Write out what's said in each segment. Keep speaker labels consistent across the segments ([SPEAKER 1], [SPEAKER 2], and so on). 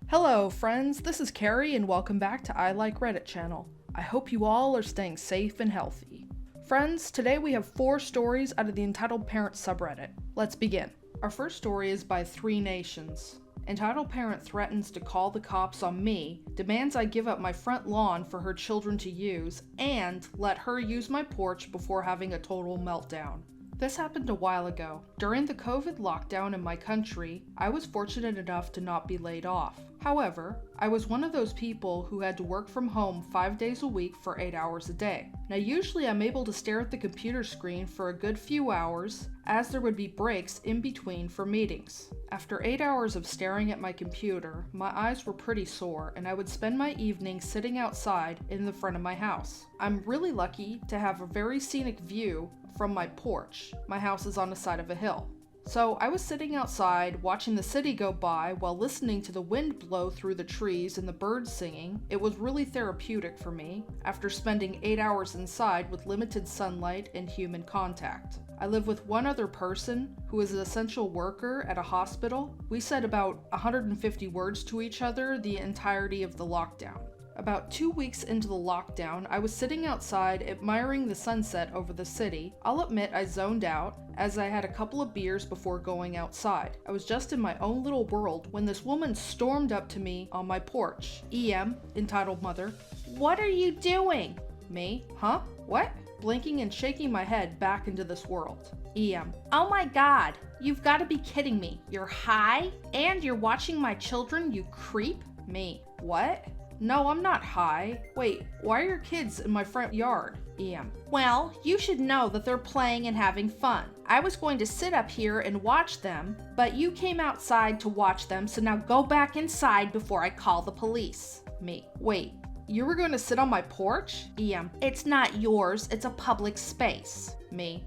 [SPEAKER 1] Hello friends, this is Carrie and welcome back to I Like Reddit channel. I hope you all are staying safe and healthy. Friends, today we have 4 stories out of the Entitled Parents subreddit. Let's begin. Our first story is by 3 Nations. Entitled Parent threatens to call the cops on me, demands I give up my front lawn for her children to use, and let her use my porch before having a total meltdown. This happened a while ago. During the COVID lockdown in my country, I was fortunate enough to not be laid off. However, I was one of those people who had to work from home 5 days a week for 8 hours a day. Now usually I'm able to stare at the computer screen for a good few hours, as there would be breaks in between for meetings. After 8 hours of staring at my computer, my eyes were pretty sore and I would spend my evenings sitting outside in the front of my house. I'm really lucky to have a very scenic view from my porch. My house is on the side of a hill. So I was sitting outside watching the city go by while listening to the wind blow through the trees and the birds singing. It was really therapeutic for me after spending 8 hours inside with limited sunlight and human contact. I live with one other person who is an essential worker at a hospital. We said about 150 words to each other the entirety of the lockdown. About 2 weeks into the lockdown, I was sitting outside admiring the sunset over the city. I'll admit I zoned out, as I had a couple of beers before going outside. I was just in my own little world when this woman stormed up to me on my porch. EM, entitled mother, "What are you doing?" Me, "Huh? What?" Blinking and shaking my head back into this world. EM, "Oh my god, you've got to be kidding me. You're high? And you're watching my children, you creep?" Me, "What? No, I'm not high. Wait, why are your kids in my front yard?" EM, "Well, you should know that they're playing and having fun. I was going to sit up here and watch them, but you came outside to watch them, so now go back inside before I call the police." Me, "Wait, you were going to sit on my porch?" EM, "It's not yours, it's a public space." Me,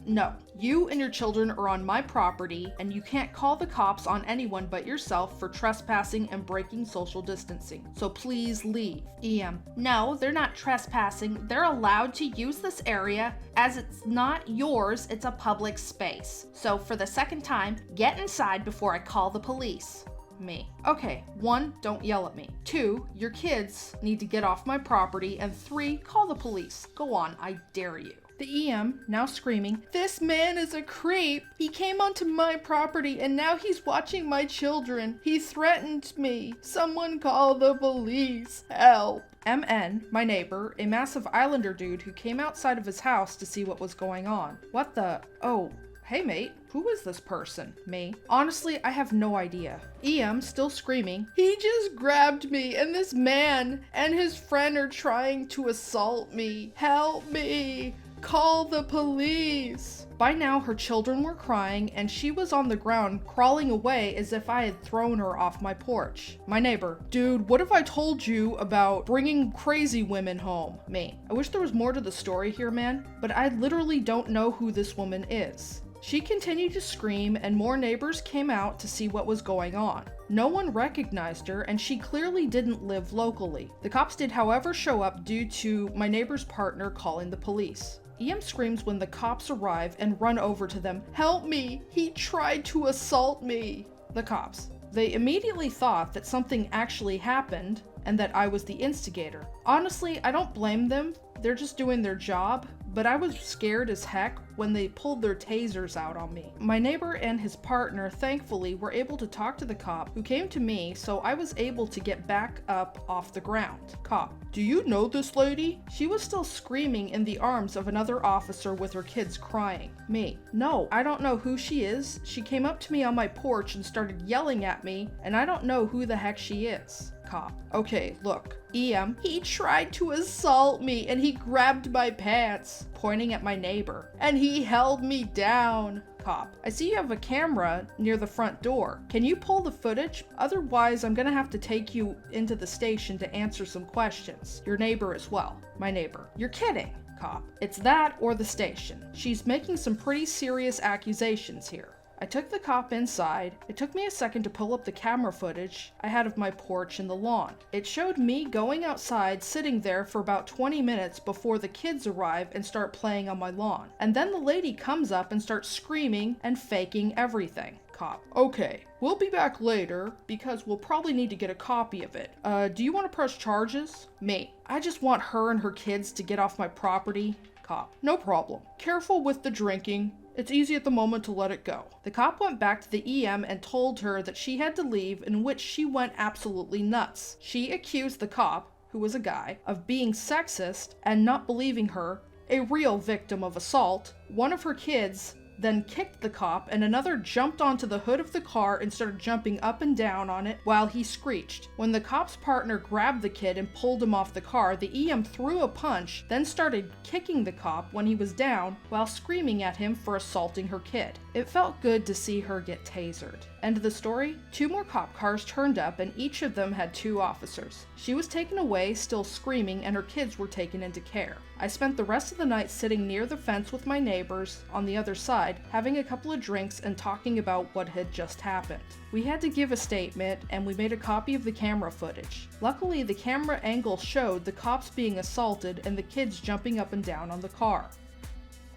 [SPEAKER 1] no. You and your children are on my property, and you can't call the cops on anyone but yourself for trespassing and breaking social distancing. So please leave." EM, "No, they're not trespassing. They're allowed to use this area as it's not yours, it's a public space. So for the second time, get inside before I call the police." Me, "Okay, 1, don't yell at me. 2, your kids need to get off my property. And 3, call the police. Go on, I dare you." The EM, now screaming, "This man is a creep. He came onto my property and now he's watching my children. He threatened me. Someone call the police. Help." MN, my neighbor, a massive islander dude who came outside of his house to see what was going on. "What the? Oh. Hey mate, who is this person?" Me, "Honestly, I have no idea." EM, still screaming, "He just grabbed me and this man and his friend are trying to assault me. Help me. Call the police." By now her children were crying and she was on the ground crawling away as if I had thrown her off my porch. My neighbor, "Dude, what if I told you about bringing crazy women home?" Me, "I wish there was more to the story here, man, but I literally don't know who this woman is." She continued to scream and more neighbors came out to see what was going on. No one recognized her and she clearly didn't live locally. The cops did however show up due to my neighbor's partner calling the police. EM screams when the cops arrive and run over to them, "Help me, he tried to assault me." The cops. They immediately thought that something actually happened and that I was the instigator. Honestly, I don't blame them. They're just doing their job, but I was scared as heck when they pulled their tasers out on me. My neighbor and his partner thankfully were able to talk to the cop who came to me, so I was able to get back up off the ground. Cop, "Do you know this lady?" She was still screaming in the arms of another officer with her kids crying. Me, "No, I don't know who she is. She came up to me on my porch and started yelling at me, and I don't know who the heck she is." Cop, "Okay, look. EM, he tried to assault me and he grabbed my pants," pointing at my neighbor, "and he held me down." Cop, "I see you have a camera near the front door. Can you pull the footage? Otherwise, I'm gonna have to take you into the station to answer some questions. Your neighbor as well." My neighbor, "You're kidding." Cop, "It's that or the station. She's making some pretty serious accusations here." I took the cop inside. It took me a second to pull up the camera footage I had of my porch and the lawn. It showed me going outside, sitting there for about 20 minutes before the kids arrive and start playing on my lawn. And then the lady comes up and starts screaming and faking everything. cop. Okay, we'll be back later because we'll probably need to get a copy of it. Do you want to press charges? Me. I just want her and her kids to get off my property. Cop. No problem. Careful with the drinking. It's easy at the moment to let it go. The cop went back to the EM and told her that she had to leave, in which she went absolutely nuts. She accused the cop, who was a guy, of being sexist and not believing her, a real victim of assault. One of her kids then kicked the cop, and another jumped onto the hood of the car and started jumping up and down on it while he screeched. When the cop's partner grabbed the kid and pulled him off the car, the EM threw a punch, then started kicking the cop when he was down while screaming at him for assaulting her kid. It felt good to see her get tasered. End of the story? 2 more cop cars turned up and each of them had 2 officers. She was taken away, still screaming, and her kids were taken into care. I spent the rest of the night sitting near the fence with my neighbors on the other side, having a couple of drinks and talking about what had just happened. We had to give a statement and we made a copy of the camera footage. Luckily, the camera angle showed the cops being assaulted and the kids jumping up and down on the car.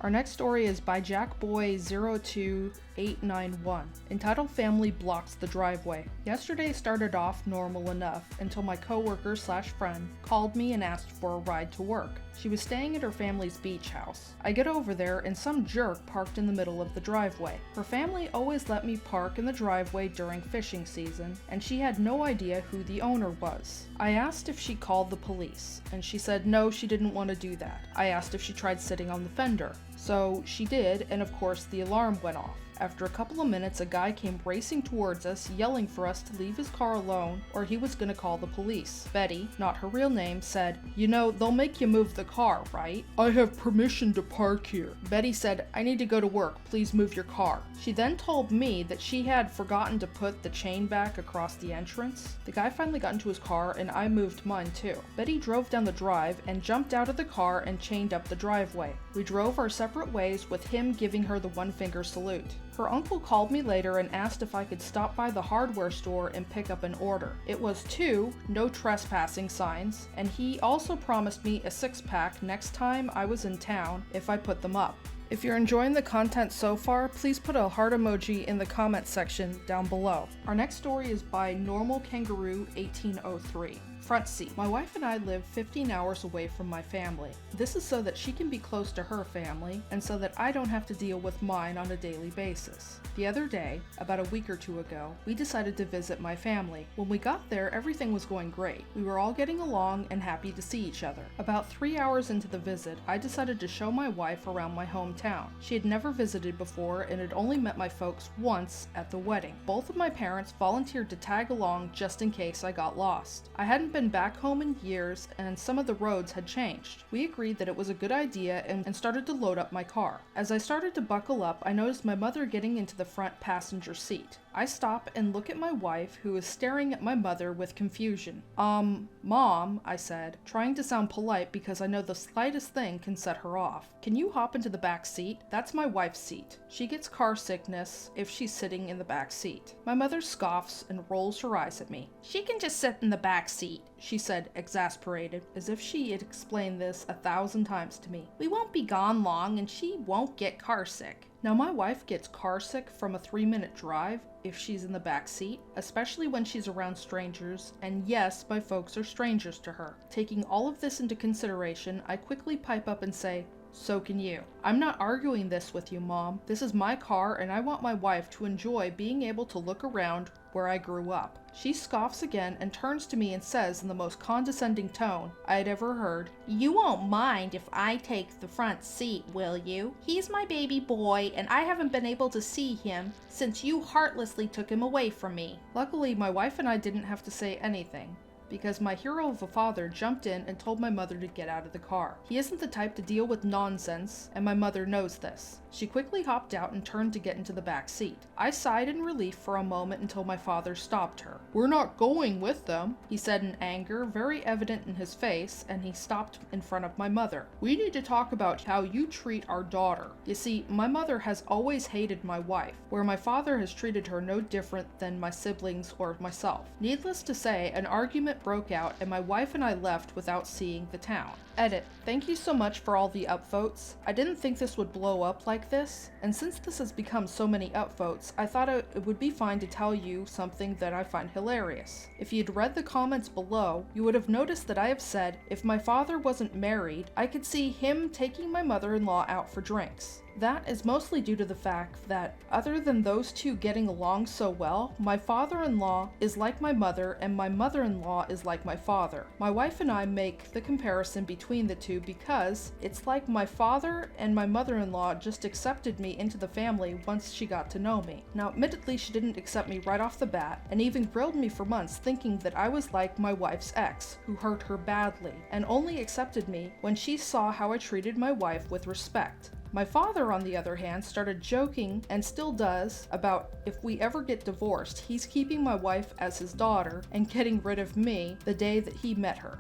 [SPEAKER 1] Our next story is by Jackboy02891, entitled Family Blocks the Driveway. Yesterday started off normal enough until my coworker/friend called me and asked for a ride to work. She was staying at her family's beach house. I get over there and some jerk parked in the middle of the driveway. Her family always let me park in the driveway during fishing season, and she had no idea who the owner was. I asked if she called the police, and she said no, she didn't want to do that. I asked if she tried sitting on the fender. So she did, and of course the alarm went off. After a couple of minutes, a guy came racing towards us, yelling for us to leave his car alone or he was gonna call the police. Betty, not her real name, said, "You know, they'll make you move the car, right?" "I have permission to park here." Betty said, "I need to go to work, please move your car." She then told me that she had forgotten to put the chain back across the entrance. The guy finally got into his car and I moved mine too. Betty drove down the drive and jumped out of the car and chained up the driveway. We drove our separate ways with him giving her the one-finger salute. Her uncle called me later and asked if I could stop by the hardware store and pick up an order. It was 2 no trespassing signs, and he also promised me a 6-pack next time I was in town if I put them up. If you're enjoying the content so far, please put a heart emoji in the comment section down below. Our next story is by Normal Kangaroo 1803. Front seat. My wife and I live 15 hours away from my family. This is so that she can be close to her family and so that I don't have to deal with mine on a daily basis. The other day, about a week or 2 ago, we decided to visit my family. When we got there, everything was going great. We were all getting along and happy to see each other. About 3 hours into the visit, I decided to show my wife around my hometown. She had never visited before and had only met my folks once at the wedding. Both of my parents volunteered to tag along just in case I got lost. I hadn't been back home in years and some of the roads had changed. We agreed that it was a good idea and started to load up my car. As I started to buckle up, I noticed my mother getting into the front passenger seat. I stop and look at my wife, who is staring at my mother with confusion. Mom, I said, trying to sound polite because I know the slightest thing can set her off. Can you hop into the back seat? That's my wife's seat. She gets car sickness if she's sitting in the back seat. My mother scoffs and rolls her eyes at me. She can just sit in the back seat, she said, exasperated, as if she had explained this 1,000 times to me. We won't be gone long and she won't get car sick. Now my wife gets car sick from a 3-minute drive if she's in the back seat, especially when she's around strangers, and yes, my folks are strangers to her. Taking all of this into consideration, I quickly pipe up and say, "So can you. I'm not arguing this with you, Mom. This is my car and I want my wife to enjoy being able to look around where I grew up." She scoffs again and turns to me and says in the most condescending tone I had ever heard, "You won't mind if I take the front seat, will you? He's my baby boy and I haven't been able to see him since you heartlessly took him away from me." Luckily, my wife and I didn't have to say anything, because my hero of a father jumped in and told my mother to get out of the car. He isn't the type to deal with nonsense, and my mother knows this. She quickly hopped out and turned to get into the back seat. I sighed in relief for a moment until my father stopped her. "We're not going with them," he said in anger, very evident in his face, and he stopped in front of my mother. "We need to talk about how you treat our daughter." You see, my mother has always hated my wife, where my father has treated her no different than my siblings or myself. Needless to say, an argument riot broke out and my wife and I left without seeing the town. Edit. Thank you so much for all the upvotes. I didn't think this would blow up like this, and since this has become so many upvotes, I thought it would be fine to tell you something that I find hilarious. If you'd read the comments below, you would have noticed that I have said if my father wasn't married, I could see him taking my mother-in-law out for drinks. That is mostly due to the fact that, other than those two getting along so well, my father-in-law is like my mother and my mother-in-law is like my father. My wife and I make the comparison between the two because it's like my father and my mother-in-law just accepted me into the family once she got to know me. Now, admittedly, she didn't accept me right off the bat and even grilled me for months thinking that I was like my wife's ex, who hurt her badly, and only accepted me when she saw how I treated my wife with respect. My father, on the other hand, started joking, and still does, about if we ever get divorced, he's keeping my wife as his daughter and getting rid of me the day that he met her.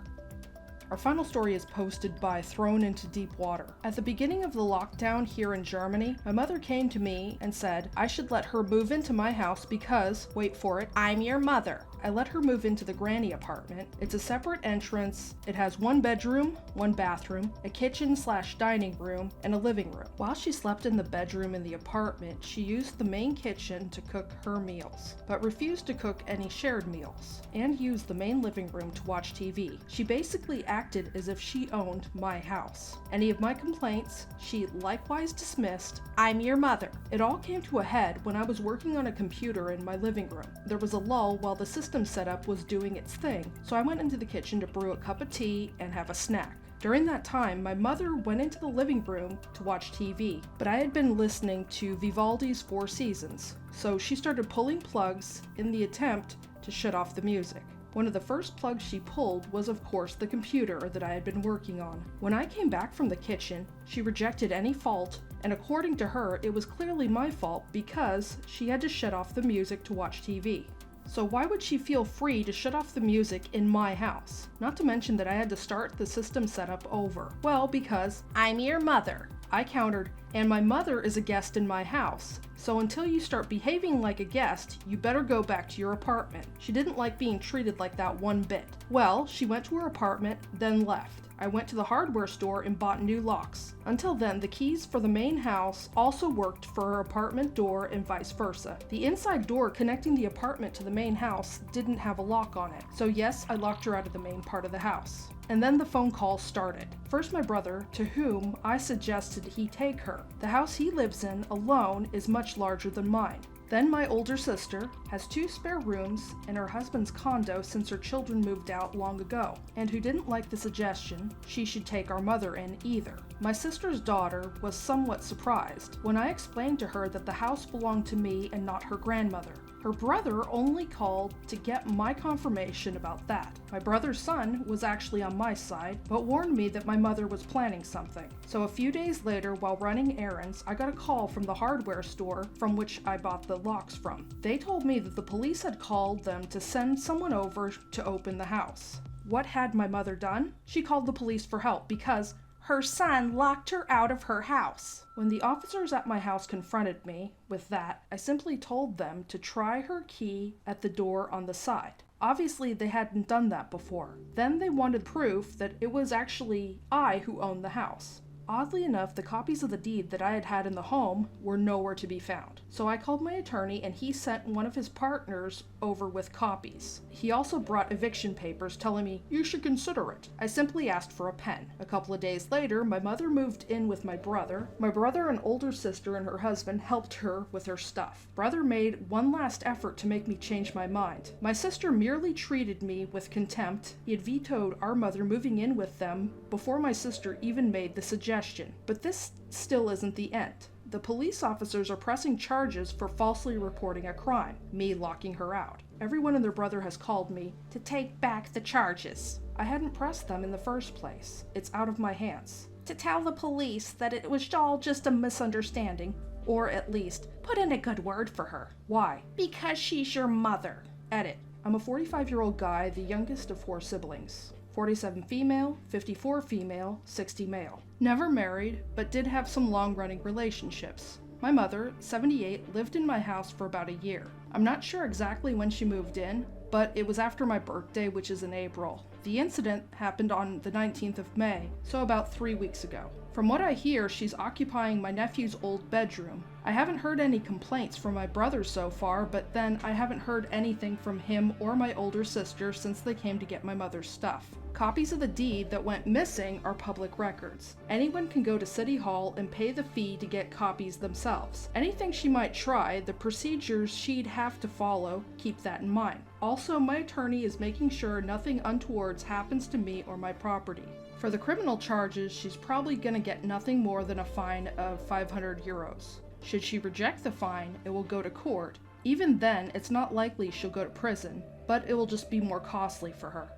[SPEAKER 1] Our final story is posted by Thrown Into Deep Water. At the beginning of the lockdown here in Germany, my mother came to me and said I should let her move into my house because, wait for it, I'm your mother. I let her move into the granny apartment. It's a separate entrance. It has one bedroom, one bathroom, a kitchen/dining room, and a living room. While she slept in the bedroom in the apartment, she used the main kitchen to cook her meals, but refused to cook any shared meals, and used the main living room to watch TV. She basically acted as if she owned my house. Any of my complaints, she likewise dismissed. I'm your mother. It all came to a head when I was working on a computer in my living room. There was a lull while the system setup was doing its thing, so I went into the kitchen to brew a cup of tea and have a snack. During that time, my mother went into the living room to watch TV, but I had been listening to Vivaldi's Four Seasons, so she started pulling plugs in the attempt to shut off the music. One of the first plugs she pulled was, of course, the computer that I had been working on. When I came back from the kitchen, she rejected any fault, and according to her, it was clearly my fault because she had to shut off the music to watch TV. So why would she feel free to shut off the music in my house? Not to mention that I had to start the system setup over. Well, because I'm your mother. I countered, and my mother is a guest in my house, so until you start behaving like a guest, you better go back to your apartment. She didn't like being treated like that one bit. Well, she went to her apartment, then left. I went to the hardware store and bought new locks. Until then, the keys for the main house also worked for her apartment door and vice versa. The inside door connecting the apartment to the main house didn't have a lock on it, so yes, I locked her out of the main part of the house. And then the phone call started. First my brother, to whom I suggested he take her. The house he lives in alone is much larger than mine. Then my older sister has 2 spare rooms in her husband's condo since her children moved out long ago, and who didn't like the suggestion she should take our mother in either. My sister's daughter was somewhat surprised when I explained to her that the house belonged to me and not her grandmother. Her brother only called to get my confirmation about that. My brother's son was actually on my side, but warned me that my mother was planning something. So a few days later, while running errands, I got a call from the hardware store from which I bought the locks from. They told me that the police had called them to send someone over to open the house. What had my mother done? She called the police for help because her son locked her out of her house. When the officers at my house confronted me with that, I simply told them to try her key at the door on the side. Obviously, they hadn't done that before. Then they wanted proof that it was actually I who owned the house. Oddly enough, the copies of the deed that I had had in the home were nowhere to be found. So I called my attorney and he sent one of his partners over with copies. He also brought eviction papers telling me, "You should consider it." I simply asked for a pen. A couple of days later, my mother moved in with my brother. My brother and older sister and her husband helped her with her stuff. Brother made one last effort to make me change my mind. My sister merely treated me with contempt. He had vetoed our mother moving in with them before my sister even made the suggestion. But this still isn't the end. The police officers are pressing charges for falsely reporting a crime, me locking her out. Everyone and their brother has called me to take back the charges. I hadn't pressed them in the first place. It's out of my hands. To tell the police that it was all just a misunderstanding, or at least put in a good word for her. Why? Because she's your mother. Edit. I'm a 45-year-old guy, the youngest of 4 siblings. 47 female, 54 female, 60 male. Never married, but did have some long-running relationships. My mother, 78, lived in my house for about a year. I'm not sure exactly when she moved in, but it was after my birthday, which is in April. The incident happened on the 19th of May, so about 3 weeks ago. From what I hear, she's occupying my nephew's old bedroom. I haven't heard any complaints from my brother so far, but then I haven't heard anything from him or my older sister since they came to get my mother's stuff. Copies of the deed that went missing are public records. Anyone can go to City Hall and pay the fee to get copies themselves. Anything she might try, the procedures she'd have to follow, keep that in mind. Also, my attorney is making sure nothing untoward happens to me or my property. For the criminal charges, she's probably gonna get nothing more than a fine of 500 euros. Should she reject the fine, it will go to court. Even then, it's not likely she'll go to prison, but it will just be more costly for her.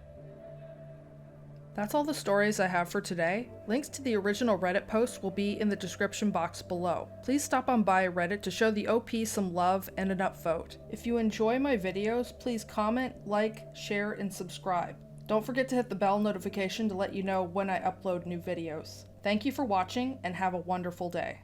[SPEAKER 1] That's all the stories I have for today. Links to the original Reddit post will be in the description box below. Please stop on by Reddit to show the OP some love and an upvote. If you enjoy my videos, please comment, like, share, and subscribe. Don't forget to hit the bell notification to let you know when I upload new videos. Thank you for watching and have a wonderful day.